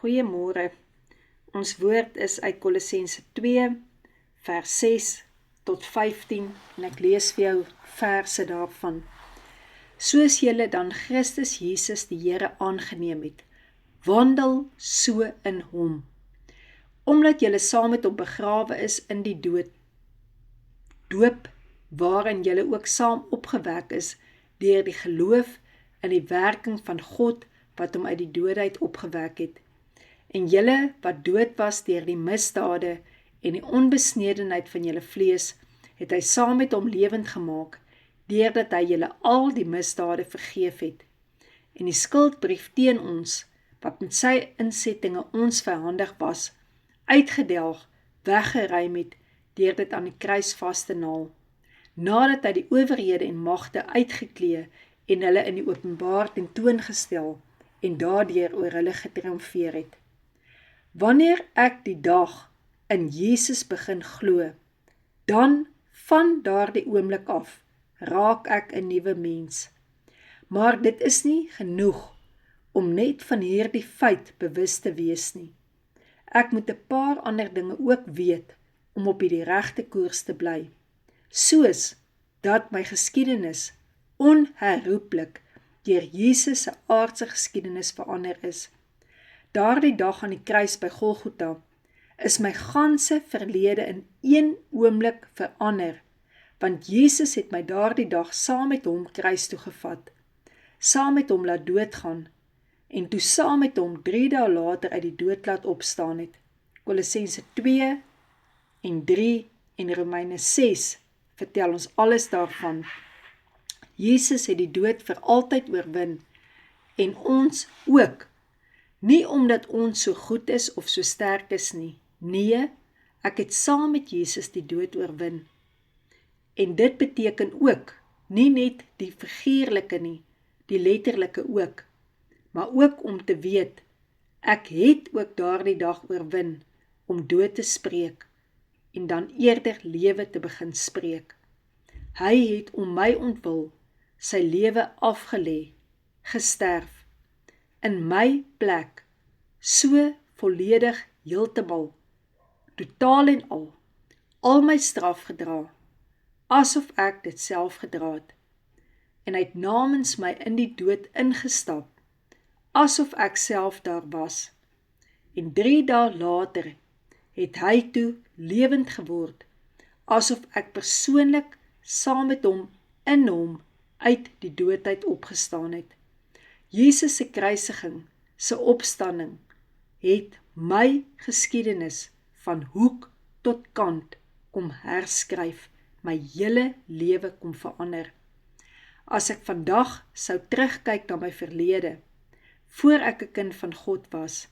Goeiemôre. Ons woord is uit Kolossense 2, vers 6 tot 15 en ek lees vir jou verse daarvan. Soos julle dan Christus Jesus die Here aangeneem het, wandel so in hom. Omdat julle saam met hom begrawe is in die doop, waarin julle ook saam opgewek is deur die geloof in die werking van God wat hom uit die dode uit opgewek het. En julle wat dood was deur die misdade en die onbesnedenheid van julle vlees, het hy saam met hom lewend gemaak, deurdat hy julle al die misdade vergeef het. En die skuldbrief teen ons, wat met sy insettinge ons vyhandig was, uitgedelg, weggeruim het, deur dit aan die kruis vas te naal, nadat hy die owerhede en magte uitgeklee en hulle in die openbaar tentoongestel en daardeur oor hulle getriomfeer het. Wanneer ek die dag in Jesus begin glo, dan van daardie oomblik af raak ek 'n nuwe mens. Maar dit is nie genoeg om net van hierdie feit bewus te wees nie. Ek moet 'n paar ander dinge ook weet om op die regte koers te bly, soos dat my geskiedenis onherroepelik deur Jesus se aardse geskiedenis verander is. Daardie dag aan die kruis by Golgotha is my ganse verlede in een oomblik verander, want Jesus het my daardie dag saam met hom kruis toe gevat, saam met hom laat doodgaan, en toe saam met hom 3 dae later uit die dood laat opstaan het. Kolossense 2 en 3 en Romeine 6 vertel ons alles daarvan. Jesus het die dood vir altyd oorwin, en ons ook. Nie omdat ons so goed is of so sterk is nie. Nee, ek het saam met Jesus die dood oorwin. En dit beteken ook, nie net die figuurlike nie, die letterlike ook, maar ook om te weet, ek het ook daardie dag oorwin, om dood te spreek, en dan eerder lewe te begin spreek. Hy het om my ontwil, sy lewe afgelê, gesterf, in my plek, so volledig heeltemal, totaal en al my straf gedra, asof ek dit self gedra het, en hy het namens my in die dood ingestap, asof ek self daar was, en 3 dae later het hy toe lewend geword, asof ek persoonlik saam met hom in hom uit die dood uit opgestaan het. Jesus se kruisiging, se opstanding, het my geskiedenis van hoek tot kant kom herskryf, my hele lewe kom verander. As ek vandag sou terugkyk na my verlede, voor ek 'n kind van God was,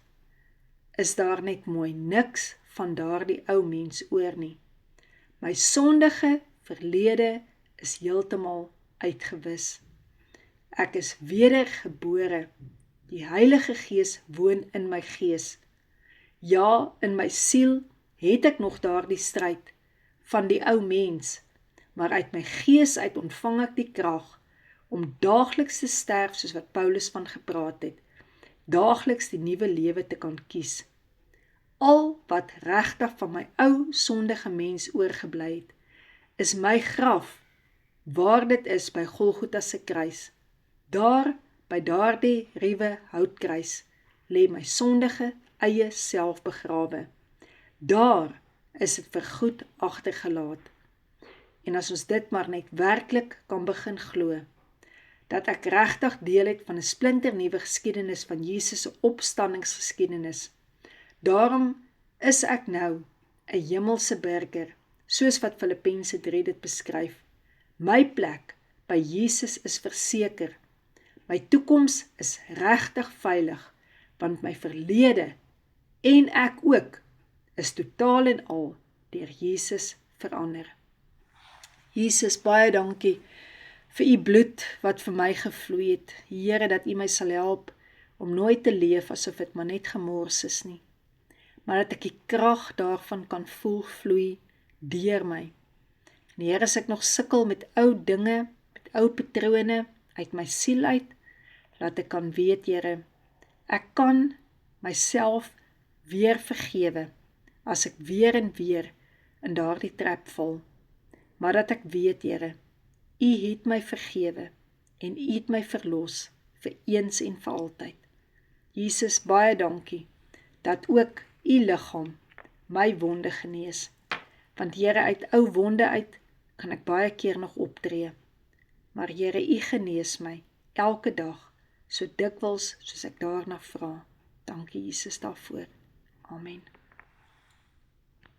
is daar net mooi niks van daardie ou mens oor nie. My sondige verlede is heeltemal uitgewis. Ek is wedergebore. Die Heilige Gees woon in my gees. Ja, in my siel het ek nog daardie stryd van die ou mens, maar uit my gees uit ontvang ek die krag om daagliks te sterf soos wat Paulus van gepraat het, daagliks die nuwe lewe te kan kies. Al wat regtig van my ou sondige mens oorgebly het, is my graf, waar dit is by Golgotha se kruis. Daar, by daardie ruwe houtkruis, lê my sondige eie self begrawe. Daar is dit vergoed agtergelaat. En as ons dit maar net werklik kan begin glo, dat ek regtig deel het van 'n splinternuwe geskiedenis van Jesus se opstandingsgeskiedenis, daarom is ek nou 'n hemelse burger, soos wat Filippense 3 dit beskryf. My plek by Jesus is verseker. My toekoms is regtig veilig, want my verlede en ek ook is totaal en al deur Jesus verander. Jesus, baie dankie vir u bloed wat vir my gevloei het. Here, dat u my sal help om nooit te leef asof dit maar net gemors is nie, maar dat ek die krag daarvan kan voel vloei deur my. En Here, as ek nog sukkel met ou dinge, met ou patrone uit my siel uit, laat ek kan weet, Here, ek kan myself weer vergewe, as ek weer en weer in daardie trap val, maar dat ek weet, Here, U het my vergewe, en U het my verlos, vir eens en vir altyd. Jesus, baie dankie, dat ook U liggaam my wonde genees, want Here, uit ou wonde uit, kan ek baie keer nog optree, maar Here, U genees my, elke dag, so dikwels soos ek daarna vra. Dankie Jesus daarvoor. Amen.